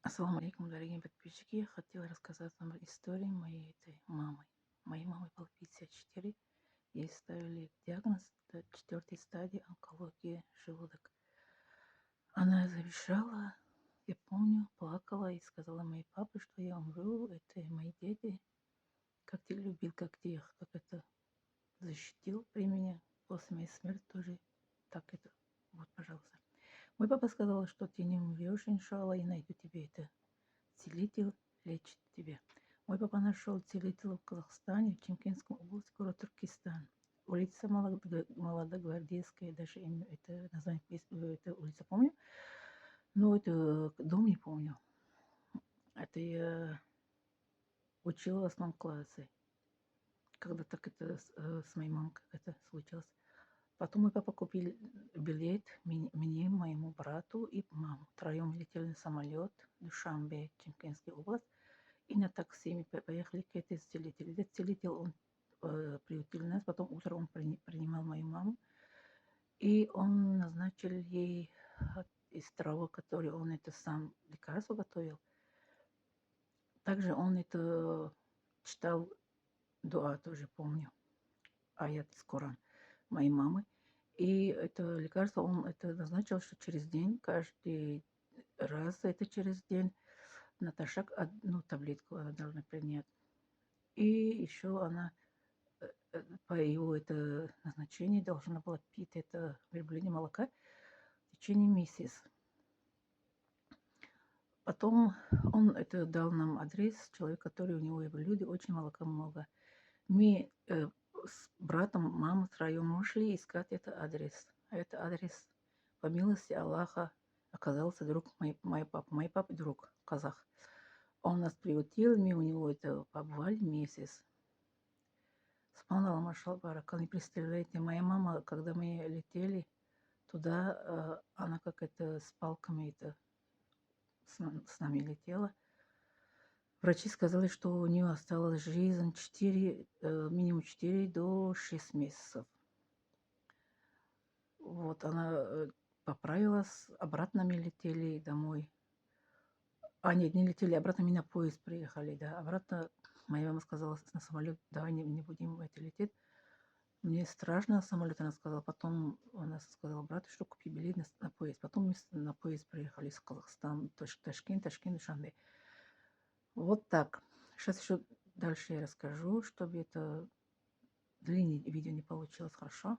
Ассаламу алейкум, дорогие подписчики. Я хотела рассказать вам историю моей этой мамы. Моей маме было 54. Ей ставили диагноз 4 стадии онкологии желудок. Она завещала, я помню, плакала и сказала моей папе, что я умру. Это мои дети. Как ты любил, как ты их, как это защитил при мне. После моей смерти тоже так это. Вот, пожалуйста. Мой папа сказал, что ты не умрешь, иншалла, и найду тебе это. Целитель лечит тебя. Мой папа нашел целителя в Казахстане, в Чемкенской области, город Туркестан. Улица Молодогвардейская, даже имя, это название, это улица помню, но это дом не помню. Это я учила в 8 классе, когда так это с моей мамой как это случилось. Потом мой папа купил билет мне, моему брату и маму. Втроем летели на самолет в Душанбе, Чемкенская область. И на такси мы поехали к этой целителю. Этот целитель, он приютил нас, потом утром он принимал мою маму. И он назначил ей из травы, которые он это сам лекарство готовил. Также он это читал дуа, тоже помню, аят из Корана моей мамы. И это лекарство он это назначил, что через день, каждый раз это через день, натощак одну таблетку она должна принять. И еще она по его это назначению должна была пить это верблюдье молока в течение месяца. Потом он это дал нам адрес, человек, который у него верблюды, очень молока много. Мы с братом, мамой втроем ушли искать этот адрес. А это адрес, по милости Аллаха, оказался друг моей папы. Мой папа друг, казах. Он нас приютил, мы у него это побывали месяц. Субханаллах, машаллах, барака. Не представляете, моя мама, когда мы летели туда, она как это с палками это с нами летела. Врачи сказали, что у нее осталась жизнь минимум 4 до 6 месяцев. Вот она поправилась, обратно мы летели домой. А, нет, не летели, обратно мы на поезд приехали, да. Обратно моя мама сказала на самолет, давай не будем это лететь. Мне страшно самолет, она сказала. Потом она сказала брату, что купи билет на поезд. Потом мы на поезд приехали из Казахстана, Ташкент, Душанбе. Вот так. Сейчас еще дальше я расскажу, чтобы это длинное видео не получилось, хорошо?